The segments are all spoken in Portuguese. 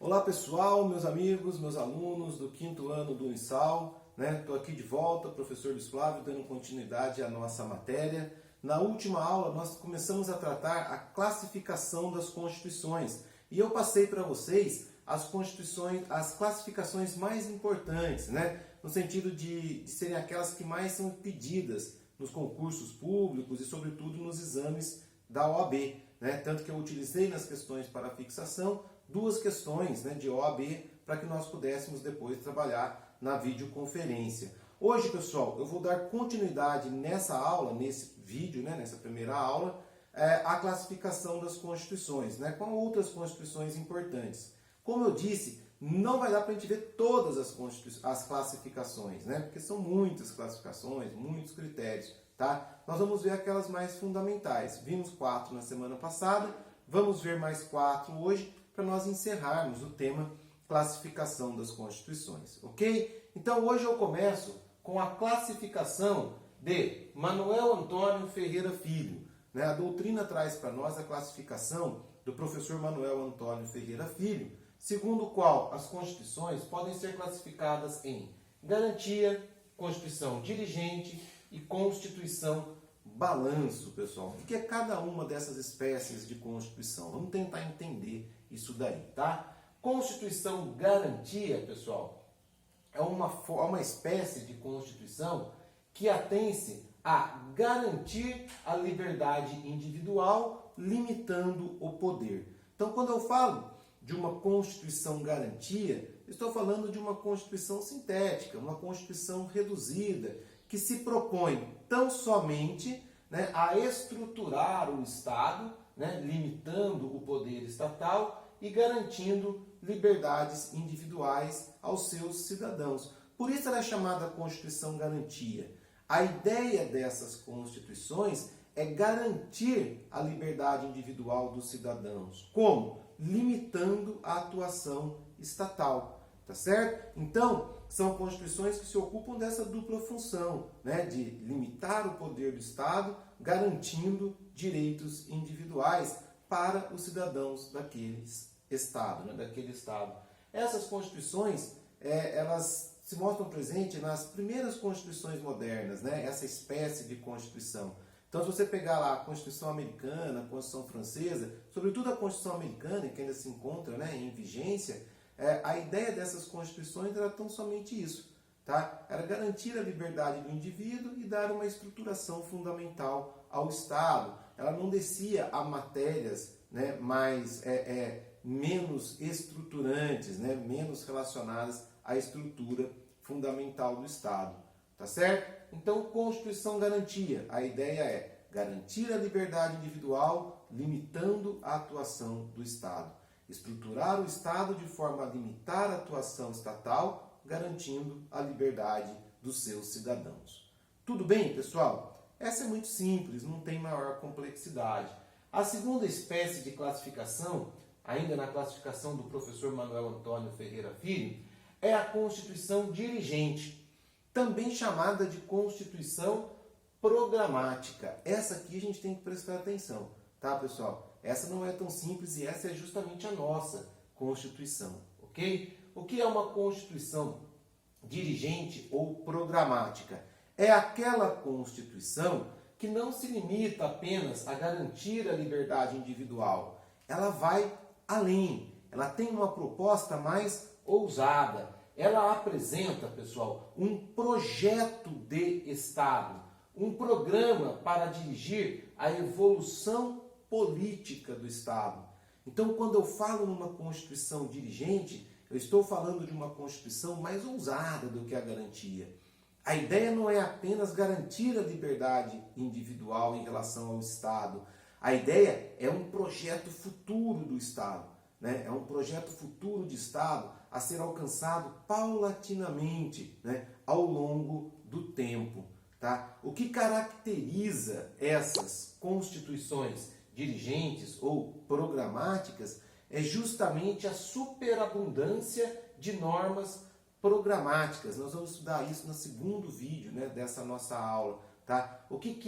Olá pessoal, meus amigos, meus alunos do quinto ano do Unisal, Estou aqui de volta, professor Luiz Flávio, dando continuidade à nossa matéria. Na última aula nós começamos a tratar a classificação das constituições e eu passei para vocês as constituições, as classificações mais importantes, no sentido de serem aquelas que mais são pedidas nos concursos públicos e sobretudo nos exames da OAB, Tanto que eu utilizei nas questões para fixação duas questões de OAB para que nós pudéssemos depois trabalhar na videoconferência. Hoje, pessoal, eu vou dar continuidade nessa aula, nesse vídeo, nessa primeira aula, a classificação das constituições, com outras constituições importantes. Como eu disse, não vai dar para a gente ver todas as classificações, porque são muitas classificações, muitos critérios, tá? Nós vamos ver aquelas mais fundamentais. Vimos 4 na semana passada, vamos ver mais 4 hoje, para nós encerrarmos o tema classificação das constituições, ok? Então hoje eu começo com a classificação de Manuel Antônio Ferreira Filho. A doutrina traz para nós a classificação do professor Manuel Antônio Ferreira Filho, segundo o qual as constituições podem ser classificadas em garantia, constituição dirigente e constituição balanço, pessoal. O que é cada uma dessas espécies de constituição? Vamos tentar entender isso daí, tá? Constituição garantia, pessoal, é uma espécie de constituição que atém-se a garantir a liberdade individual, limitando o poder. Então, quando eu falo de uma constituição garantia, estou falando de uma constituição sintética, uma constituição reduzida, que se propõe tão somente a estruturar o Estado, limitando o poder estatal e garantindo liberdades individuais aos seus cidadãos. Por isso ela é chamada Constituição Garantia. A ideia dessas constituições é garantir a liberdade individual dos cidadãos. Como? Limitando a atuação estatal. Tá certo? Então, são constituições que se ocupam dessa dupla função, de limitar o poder do Estado, garantindo direitos individuais para os cidadãos daquele Estado, daquele Estado. Essas constituições, elas se mostram presentes nas primeiras constituições modernas, essa espécie de constituição. Então, se você pegar lá a Constituição Americana, a Constituição Francesa, sobretudo a Constituição Americana, que ainda se encontra em vigência, a ideia dessas constituições era tão somente isso, tá? Era garantir a liberdade do indivíduo e dar uma estruturação fundamental ao Estado. Ela não descia a matérias menos estruturantes, menos relacionadas à estrutura fundamental do Estado, tá certo? Então, Constituição Garantia, a ideia é garantir a liberdade individual, limitando a atuação do Estado. Estruturar o Estado de forma a limitar a atuação estatal, garantindo a liberdade dos seus cidadãos. Tudo bem, pessoal? Essa é muito simples, não tem maior complexidade. A segunda espécie de classificação, ainda na classificação do professor Manuel Antônio Ferreira Filho, é a Constituição Dirigente, também chamada de Constituição Programática. Essa aqui a gente tem que prestar atenção, tá, pessoal? Essa não é tão simples e essa é justamente a nossa Constituição, ok? O que é uma Constituição dirigente ou programática? É aquela Constituição que não se limita apenas a garantir a liberdade individual. Ela vai além, ela tem uma proposta mais ousada. Ela apresenta, pessoal, um projeto de Estado, um programa para dirigir a evolução política do Estado. Então, quando eu falo numa Constituição dirigente, eu estou falando de uma Constituição mais ousada do que a garantia. A ideia não é apenas garantir a liberdade individual em relação ao Estado. A ideia é um projeto futuro do Estado, É um projeto futuro de Estado a ser alcançado paulatinamente, ao longo do tempo, tá? O que caracteriza essas constituições dirigentes ou programáticas é justamente a superabundância de normas programáticas. Nós vamos estudar isso no segundo vídeo dessa nossa aula, tá? O que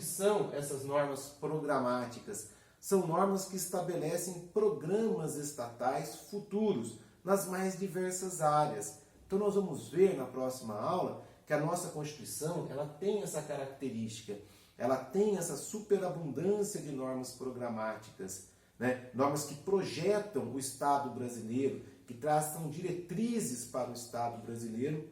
são essas normas programáticas? são normas que estabelecem programas estatais futuros nas mais diversas áreas. Então nós vamos ver na próxima aula que a nossa Constituição ela tem essa característica, ela tem essa superabundância de normas programáticas, né? Normas que projetam o Estado brasileiro, que traçam diretrizes para o Estado brasileiro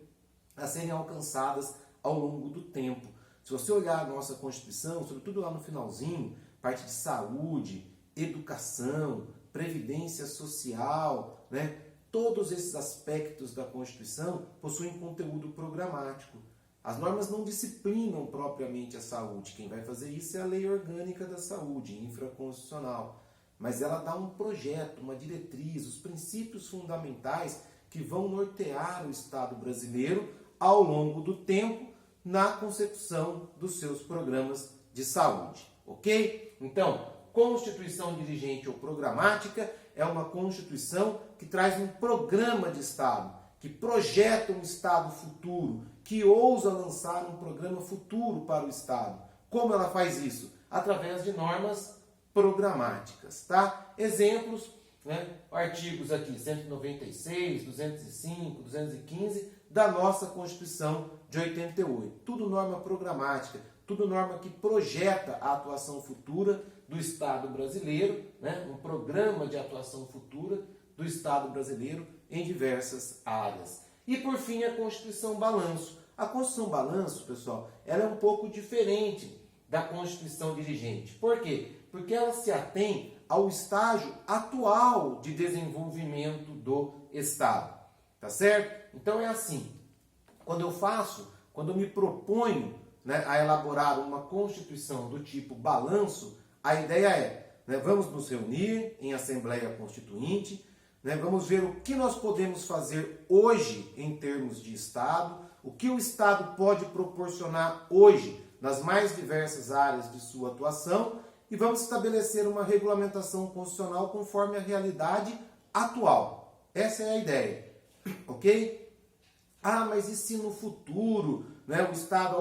a serem alcançadas ao longo do tempo. Se você olhar a nossa Constituição, sobretudo lá no finalzinho, parte de saúde, educação, previdência social, né? Todos esses aspectos da Constituição possuem conteúdo programático. As normas não disciplinam propriamente a saúde. Quem vai fazer isso é a Lei Orgânica da Saúde, infraconstitucional. Mas ela dá um projeto, uma diretriz, os princípios fundamentais que vão nortear o Estado brasileiro ao longo do tempo na consecução dos seus programas de saúde. Ok? Então, Constituição dirigente ou programática é uma Constituição que traz um programa de Estado, que projeta um Estado futuro, que ousa lançar um programa futuro para o Estado. Como ela faz isso? Através de normas programáticas, tá? Exemplos, né? Artigos aqui 196, 205, 215 da nossa Constituição de 88. Tudo norma programática, tudo norma que projeta a atuação futura do Estado brasileiro, né? Um programa de atuação futura do Estado brasileiro em diversas áreas. E por fim a Constituição Balanço. A Constituição Balanço, pessoal, ela é um pouco diferente da Constituição dirigente. Por quê? Porque ela se atém ao estágio atual de desenvolvimento do Estado. Tá certo? Então é assim, quando eu me proponho, né, a elaborar uma Constituição do tipo balanço, a ideia é, né, vamos nos reunir em Assembleia Constituinte, né, vamos ver o que nós podemos fazer hoje em termos de Estado, o que o Estado pode proporcionar hoje nas mais diversas áreas de sua atuação e vamos estabelecer uma regulamentação constitucional conforme a realidade atual. Essa é a ideia, ok? Ah, mas e se no futuro, né, o Estado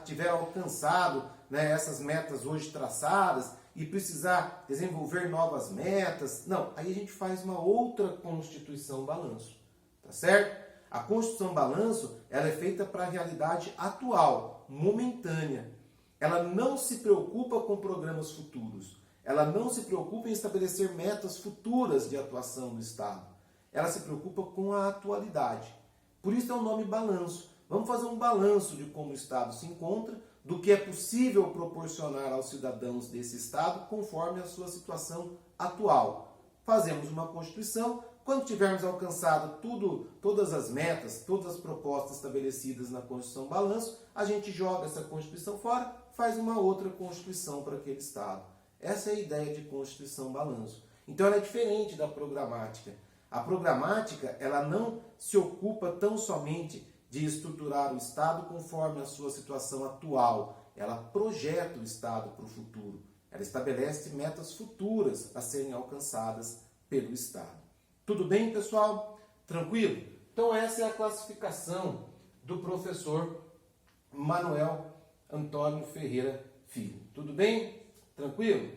tiver alcançado, né, essas metas hoje traçadas e precisar desenvolver novas metas? Não, aí a gente faz uma outra Constituição Balanço, tá certo? A Constituição Balanço ela é feita para a realidade atual, momentânea. Ela não se preocupa com programas futuros. Ela não se preocupa em estabelecer metas futuras de atuação do Estado. Ela se preocupa com a atualidade. Por isso é o nome balanço. Vamos fazer um balanço de como o Estado se encontra, do que é possível proporcionar aos cidadãos desse Estado conforme a sua situação atual. Fazemos uma Constituição. Quando tivermos alcançado todas as metas, todas as propostas estabelecidas na Constituição Balanço, a gente joga essa Constituição fora, faz uma outra Constituição para aquele Estado. Essa é a ideia de Constituição Balanço. Então ela é diferente da programática. A programática ela não se ocupa tão somente de estruturar o Estado conforme a sua situação atual. Ela projeta o Estado para o futuro. Ela estabelece metas futuras a serem alcançadas pelo Estado. Tudo bem, pessoal? Tranquilo? Então essa é a classificação do professor Manuel Antônio Ferreira Filho. Tudo bem? Tranquilo?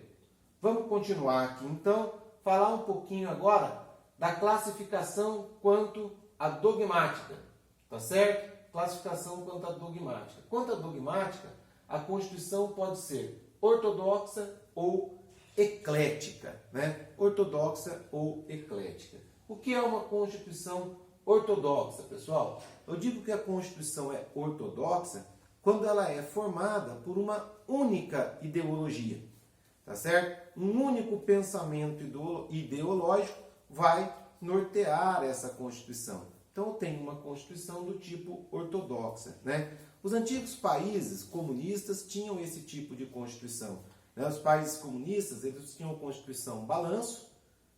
Vamos continuar aqui então, falar um pouquinho agora da classificação quanto à dogmática. Tá certo? Classificação quanto à dogmática. Quanto à dogmática, a Constituição pode ser ortodoxa ou eclética, né? Ortodoxa ou eclética. O que é uma Constituição ortodoxa, pessoal? Eu digo que a Constituição é ortodoxa quando ela é formada por uma única ideologia, tá certo? Um único pensamento ideológico vai nortear essa Constituição. Então eu tenho uma Constituição do tipo ortodoxa, né? Os antigos países comunistas tinham esse tipo de Constituição. Os países comunistas eles tinham a Constituição Balanço,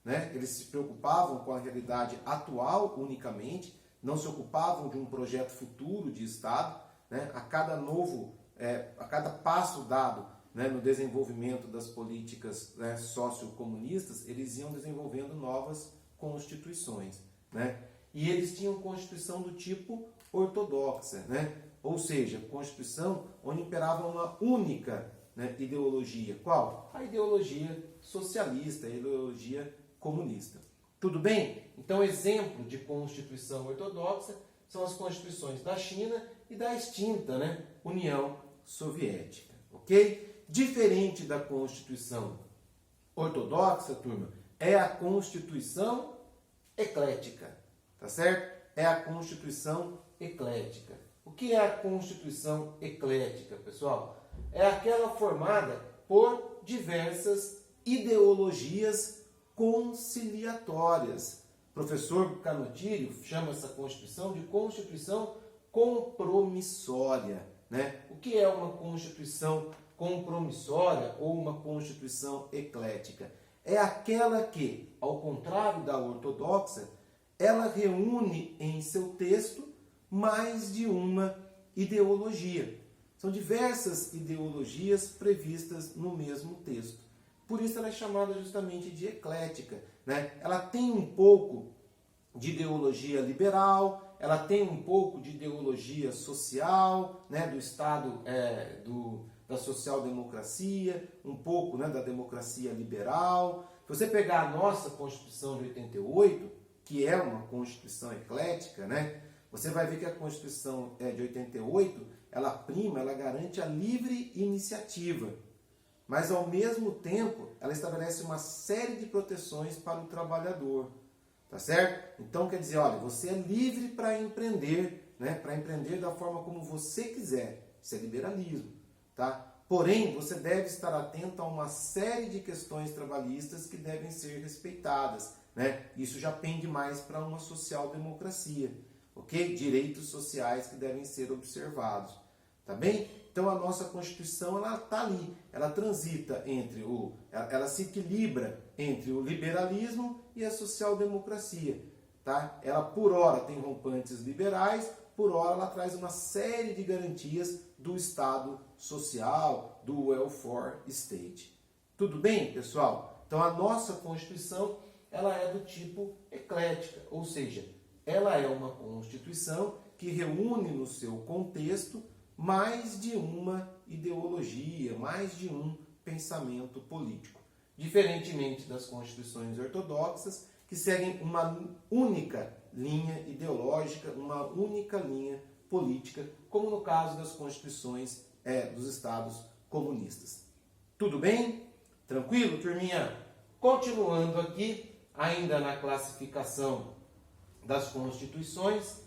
né? Eles se preocupavam com a realidade atual unicamente, não se ocupavam de um projeto futuro de Estado, né? A cada passo dado, né, no desenvolvimento das políticas, né, sociocomunistas, eles iam desenvolvendo novas constituições, né? E eles tinham Constituição do tipo ortodoxa, né? Ou seja, Constituição onde imperava uma única né, ideologia. Qual? A ideologia socialista, a ideologia comunista. Tudo bem? Então, exemplo de constituição ortodoxa são as constituições da China e da extinta, né, União Soviética. Ok? Diferente da constituição ortodoxa, turma, é a constituição eclética. Tá certo? É a constituição eclética. O que é a constituição eclética, pessoal? É aquela formada por diversas ideologias conciliatórias. O professor Canottieri chama essa constituição de constituição compromissória, né? O que é uma constituição compromissória ou uma constituição eclética? É aquela que, ao contrário da ortodoxa, ela reúne em seu texto mais de uma ideologia. São diversas ideologias previstas no mesmo texto. Por isso ela é chamada justamente de eclética, né? Ela tem um pouco de ideologia liberal, ela tem um pouco de ideologia social, né? Do Estado, da social-democracia, um pouco, né? Da democracia liberal. Se você pegar a nossa Constituição de 88, que é uma Constituição eclética, né? Você vai ver que a Constituição de 88, ela garante a livre iniciativa, mas ao mesmo tempo ela estabelece uma série de proteções para o trabalhador, tá certo? Então quer dizer, olha, você é livre para empreender, né? Para empreender da forma como você quiser, isso é liberalismo, tá? Porém, você deve estar atento a uma série de questões trabalhistas que devem ser respeitadas, né? Isso já pende mais para uma social-democracia, ok? Direitos sociais que devem ser observados, tá bem? Então a nossa Constituição, ela está ali, ela transita entre ela se equilibra entre o liberalismo e a social-democracia, tá? Ela por hora tem rompantes liberais, por hora ela traz uma série de garantias do Estado social, do welfare state. Tudo bem, pessoal? Então a nossa Constituição, ela é do tipo eclética, ou seja, ela é uma Constituição que reúne no seu contexto mais de uma ideologia, mais de um pensamento político. Diferentemente das constituições ortodoxas, que seguem uma única linha ideológica, uma única linha política, como no caso das constituições dos estados comunistas. Tudo bem? Tranquilo, turminha? Continuando aqui, ainda na classificação das constituições,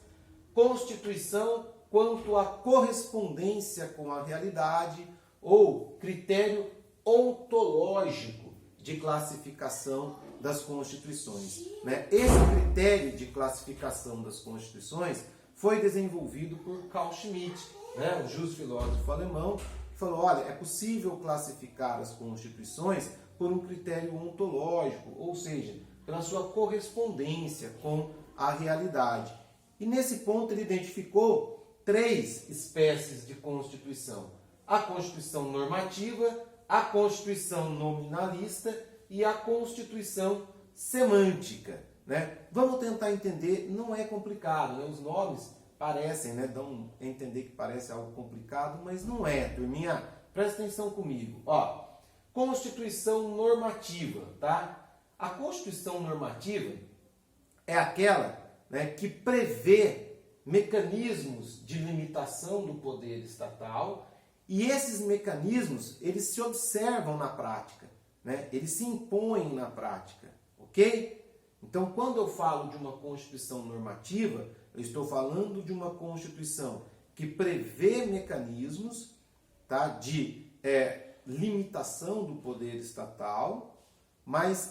Constituição quanto à correspondência com a realidade ou critério ontológico de classificação das constituições, né? Esse critério de classificação das constituições foi desenvolvido por Carl Schmitt, né? Um justo filósofo alemão, que falou, olha, é possível classificar as constituições por um critério ontológico, ou seja, pela sua correspondência com a realidade. E nesse ponto ele identificou 3 espécies de Constituição: a Constituição normativa, a Constituição nominalista e a Constituição semântica, né? Vamos tentar entender, não é complicado, né? Os nomes parecem, né? Dão a entender que parece algo complicado, mas não é, turminha. Presta atenção comigo. Ó, Constituição normativa, tá? A Constituição normativa é aquela, né, que prevê mecanismos de limitação do poder estatal, e esses mecanismos, eles se observam na prática, né? Eles se impõem na prática, ok? Então, quando eu falo de uma Constituição normativa, eu estou falando de uma Constituição que prevê mecanismos, tá, de limitação do poder estatal,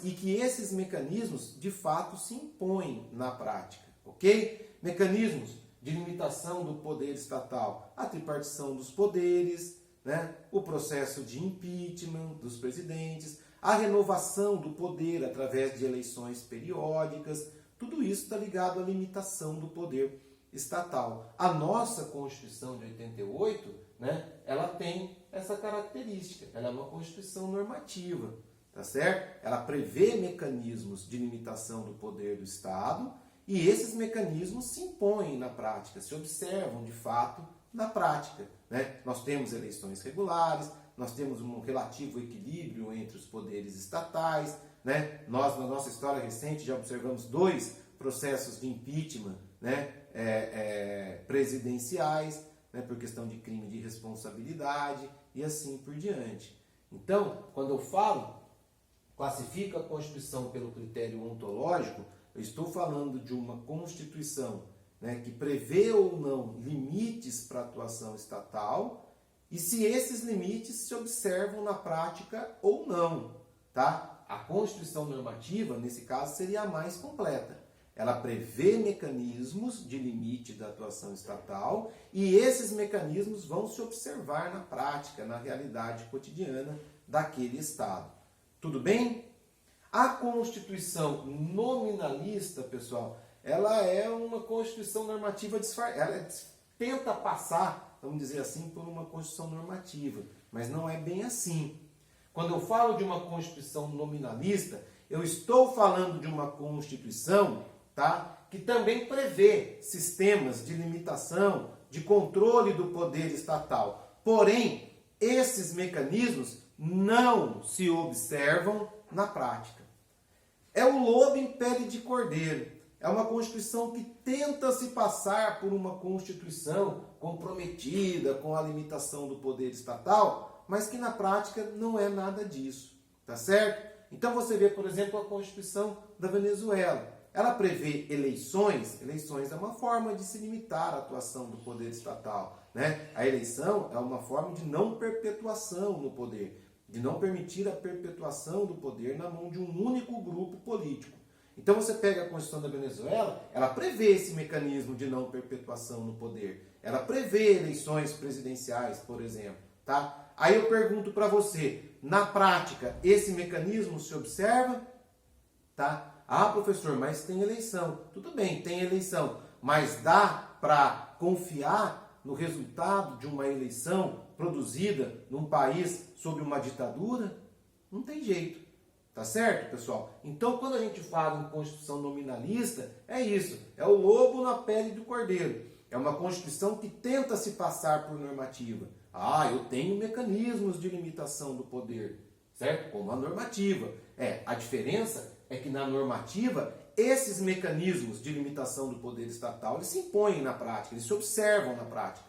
e que esses mecanismos, de fato, se impõem na prática, ok? Mecanismos de limitação do poder estatal, a tripartição dos poderes, né? O processo de impeachment dos presidentes, a renovação do poder através de eleições periódicas, tudo isso está ligado à limitação do poder estatal. A nossa Constituição de 88, né, ela tem essa característica, ela é uma Constituição normativa, tá certo? Ela prevê mecanismos de limitação do poder do Estado, e esses mecanismos se impõem na prática, se observam de fato na prática, né? Nós temos eleições regulares, nós temos um relativo equilíbrio entre os poderes estatais, né? Nós, na nossa história recente, já observamos 2 processos de impeachment, né? Presidenciais, né? Por questão de crime de responsabilidade e assim por diante. Então, quando eu falo, classifica a Constituição pelo critério ontológico, eu estou falando de uma Constituição, né, que prevê ou não limites para a atuação estatal e se esses limites se observam na prática ou não, tá? A Constituição normativa, nesse caso, seria a mais completa. Ela prevê mecanismos de limite da atuação estatal e esses mecanismos vão se observar na prática, na realidade cotidiana daquele Estado. Tudo bem? A Constituição nominalista, pessoal, ela é uma Constituição normativa disfarçada. Ela tenta passar, vamos dizer assim, por uma Constituição normativa, mas não é bem assim. Quando eu falo de uma Constituição nominalista, eu estou falando de uma Constituição, tá, que também prevê sistemas de limitação, de controle do poder estatal. Porém, esses mecanismos não se observam na prática. É o lobo em pele de cordeiro. É uma Constituição que tenta se passar por uma Constituição comprometida com a limitação do poder estatal, mas que na prática não é nada disso, tá certo? Então você vê, por exemplo, a Constituição da Venezuela. Ela prevê eleições. Eleições é uma forma de se limitar a atuação do poder estatal, né? A eleição é uma forma de não perpetuação no poder, de não permitir a perpetuação do poder na mão de um único grupo político. Então você pega a Constituição da Venezuela, ela prevê esse mecanismo de não perpetuação no poder. Ela prevê eleições presidenciais, por exemplo, tá? Aí eu pergunto para você, na prática, esse mecanismo se observa? Tá? Ah, professor, mas tem eleição. Tudo bem, tem eleição, mas dá para confiar no resultado de uma eleição produzida num país sob uma ditadura? Não tem jeito. Tá certo, pessoal? Então, quando a gente fala em Constituição nominalista, é isso. É o lobo na pele do cordeiro. É uma Constituição que tenta se passar por normativa. Ah, eu tenho mecanismos de limitação do poder, certo? Como a normativa. A diferença é que na normativa, esses mecanismos de limitação do poder estatal, eles se impõem na prática, eles se observam na prática.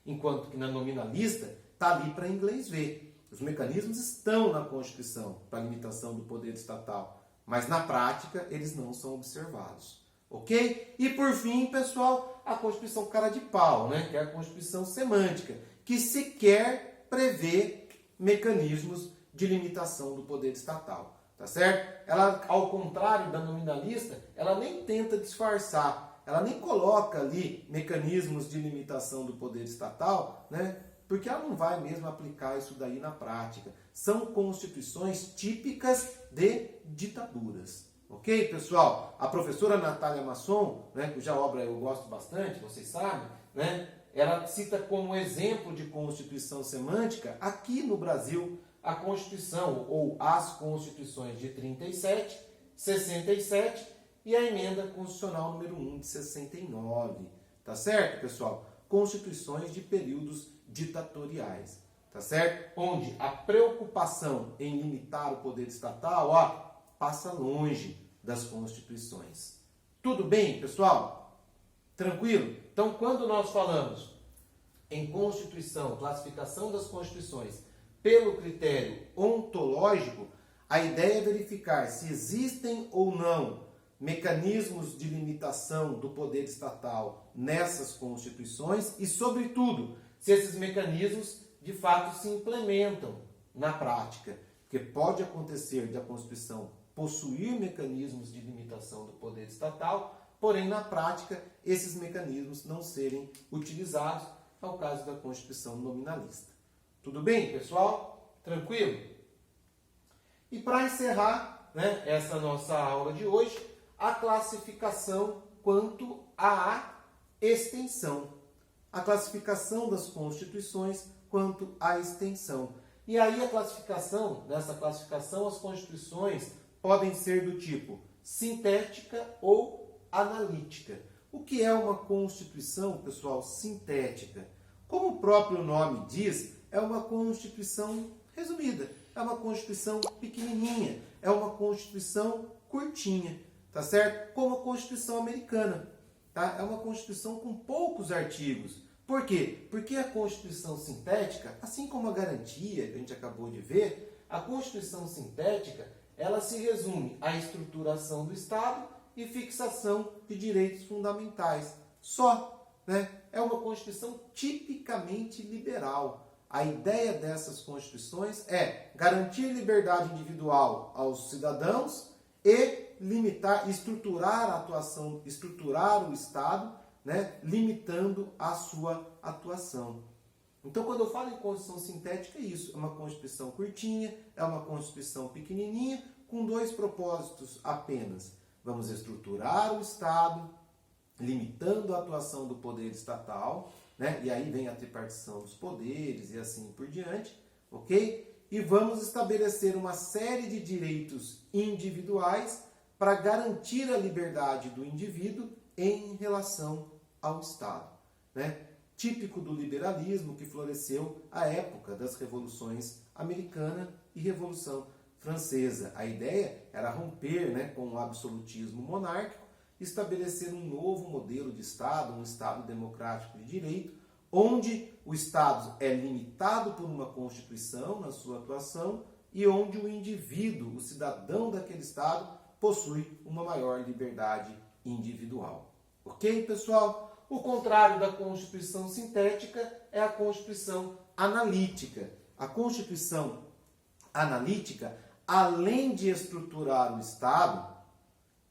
Enquanto que na nominalista, está ali para inglês ver. Os mecanismos estão na Constituição para limitação do poder estatal, mas na prática eles não são observados. Ok? E por fim, pessoal, a Constituição cara de pau, né? Que é a Constituição semântica, que sequer prevê mecanismos de limitação do poder estatal. Tá certo? Ela, ao contrário da nominalista, ela nem tenta disfarçar, ela nem coloca ali mecanismos de limitação do poder estatal, né? Porque ela não vai mesmo aplicar isso daí na prática. São constituições típicas de ditaduras. Ok, pessoal? A professora Natália Masson, né, cuja obra eu gosto bastante, vocês sabem, né? Ela cita como exemplo de constituição semântica, aqui no Brasil, a Constituição ou as Constituições de 37, 67 e a Emenda Constitucional número 1 de 69. Tá certo, pessoal? Constituições de períodos ditatoriais, tá certo? Onde a preocupação em limitar o poder estatal, passa longe das constituições. Tudo bem, pessoal? Tranquilo? Então, quando nós falamos em Constituição, classificação das constituições pelo critério ontológico, a ideia é verificar se existem ou não mecanismos de limitação do poder estatal nessas constituições e, sobretudo, se esses mecanismos de fato se implementam na prática. Porque pode acontecer de a Constituição possuir mecanismos de limitação do poder estatal, porém, na prática, esses mecanismos não serem utilizados, é o caso da Constituição nominalista. Tudo bem, pessoal? Tranquilo? E para encerrar, né, essa nossa aula de hoje, a classificação quanto à extensão. A classificação das constituições quanto à extensão. E aí nessa classificação, as constituições podem ser do tipo sintética ou analítica. O que é uma constituição, pessoal, sintética? Como o próprio nome diz, é uma Constituição resumida, é uma Constituição pequenininha, é uma Constituição curtinha, tá certo? Como a Constituição americana, tá? É uma Constituição com poucos artigos. Por quê? Porque a Constituição sintética, assim como a garantia que a gente acabou de ver, a Constituição sintética, ela se resume à estruturação do Estado e fixação de direitos fundamentais. Só, né? É uma Constituição tipicamente liberal. A ideia dessas constituições é garantir liberdade individual aos cidadãos e limitar, estruturar a atuação, estruturar o Estado, né, limitando a sua atuação. Então, quando eu falo em Constituição sintética, é isso. É uma Constituição curtinha, é uma Constituição pequenininha, com dois propósitos apenas. Vamos estruturar o Estado, limitando a atuação do poder estatal, né? E aí vem a tripartição dos poderes e assim por diante, ok? E vamos estabelecer uma série de direitos individuais para garantir a liberdade do indivíduo em relação ao Estado, né? Típico do liberalismo que floresceu à época das revoluções americana e Revolução Francesa. A ideia era romper, né, com o absolutismo monárquico, estabelecer um novo modelo de Estado, um Estado democrático de direito, onde o Estado é limitado por uma Constituição na sua atuação e onde o indivíduo, o cidadão daquele Estado, possui uma maior liberdade individual. Ok, pessoal? O contrário da Constituição sintética é a Constituição analítica. A Constituição analítica, além de estruturar o Estado,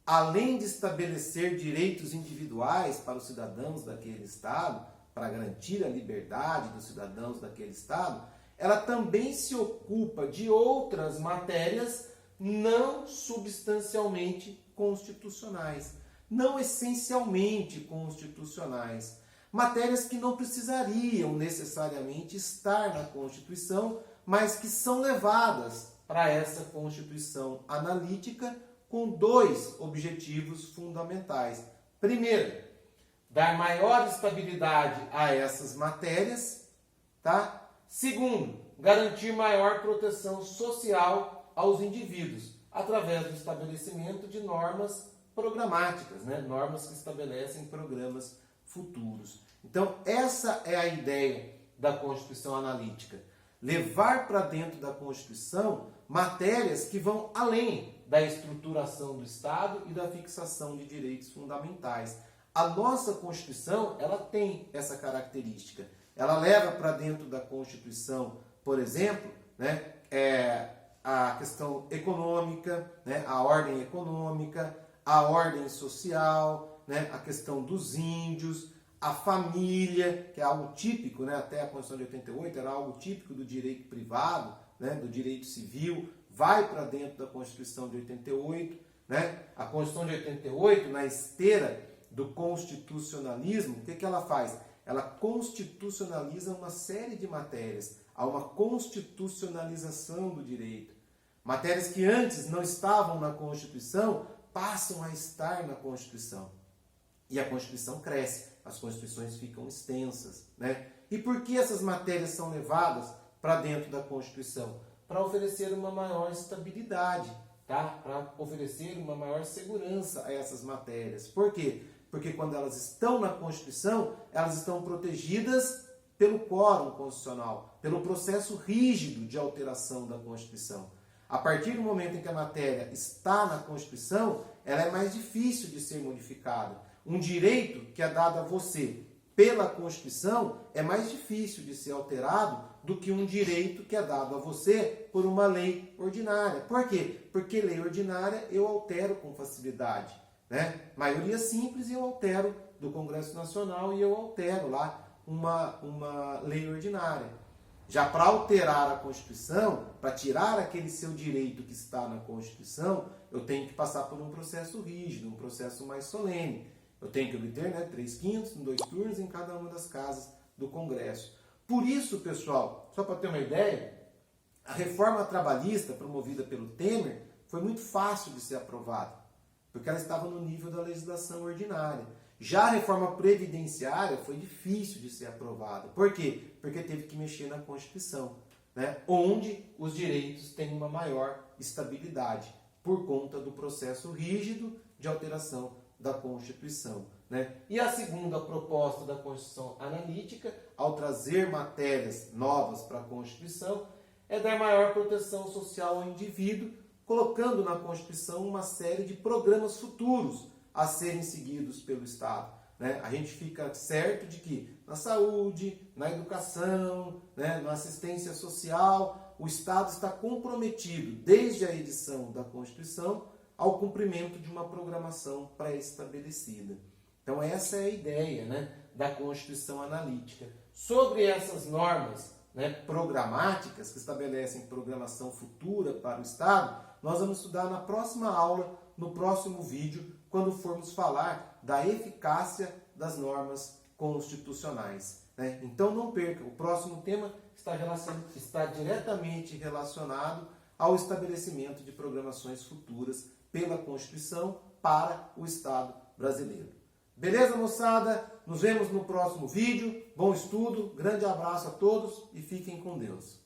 além de estabelecer direitos individuais para os cidadãos daquele Estado, para garantir a liberdade dos cidadãos daquele Estado, ela também se ocupa de outras matérias não substancialmente constitucionais, não essencialmente constitucionais. Matérias que não precisariam necessariamente estar na Constituição, mas que são levadas para essa Constituição analítica com dois objetivos fundamentais. Primeiro, dar maior estabilidade a essas matérias, tá? Segundo, garantir maior proteção social aos indivíduos, através do estabelecimento de normas programáticas, né? Normas que estabelecem programas futuros. Então, essa é a ideia da Constituição analítica. Levar para dentro da Constituição matérias que vão além da estruturação do Estado e da fixação de direitos fundamentais. A nossa Constituição, ela tem essa característica. Ela leva para dentro da Constituição, por exemplo, né, a questão econômica, né, a ordem econômica, a ordem social, né, a questão dos índios, a família, que é algo típico, né, até a Constituição de 88 era algo típico do direito privado, né, do direito civil, vai para dentro da Constituição de 88. Né? A Constituição de 88, na esteira do constitucionalismo, o que ela faz? Ela constitucionaliza uma série de matérias. Há uma constitucionalização do direito. Matérias que antes não estavam na Constituição passam a estar na Constituição. E a Constituição cresce, as Constituições ficam extensas. Né? E por que essas matérias são levadas para dentro da Constituição? Para oferecer uma maior estabilidade, tá? Para oferecer uma maior segurança a essas matérias. Por quê? Porque quando elas estão na Constituição, elas estão protegidas pelo quórum constitucional, pelo processo rígido de alteração da Constituição. A partir do momento em que a matéria está na Constituição, ela é mais difícil de ser modificada. Um direito que é dado a você pela Constituição é mais difícil de ser alterado do que um direito que é dado a você por uma lei ordinária. Por quê? Porque lei ordinária eu altero com facilidade. Né? Maioria simples eu altero do Congresso Nacional e eu altero lá uma lei ordinária. Já para alterar a Constituição, para tirar aquele seu direito que está na Constituição, eu tenho que passar por um processo rígido, um processo mais solene. Eu tenho que obter, né, 3/5 em 2 turnos em cada uma das casas do Congresso. Por isso, pessoal, só para ter uma ideia, a reforma trabalhista promovida pelo Temer foi muito fácil de ser aprovada, porque ela estava no nível da legislação ordinária. Já a reforma previdenciária foi difícil de ser aprovada. Por quê? Porque teve que mexer na Constituição, né? Onde os direitos têm uma maior estabilidade, por conta do processo rígido de alteração da Constituição, né? E a segunda proposta da Constituição Analítica, ao trazer matérias novas para a Constituição, é dar maior proteção social ao indivíduo, colocando na Constituição uma série de programas futuros a serem seguidos pelo Estado, né? A gente fica certo de que na saúde, na educação, né, na assistência social, o Estado está comprometido, desde a edição da Constituição, ao cumprimento de uma programação pré-estabelecida. Então essa é a ideia, né, da Constituição Analítica. Sobre essas normas, né, programáticas, que estabelecem programação futura para o Estado, nós vamos estudar na próxima aula, no próximo vídeo, quando formos falar da eficácia das normas constitucionais, né? Então não perca, o próximo tema está diretamente relacionado ao estabelecimento de programações futuras pela Constituição para o Estado brasileiro. Beleza, moçada? Nos vemos no próximo vídeo. Bom estudo, grande abraço a todos e fiquem com Deus.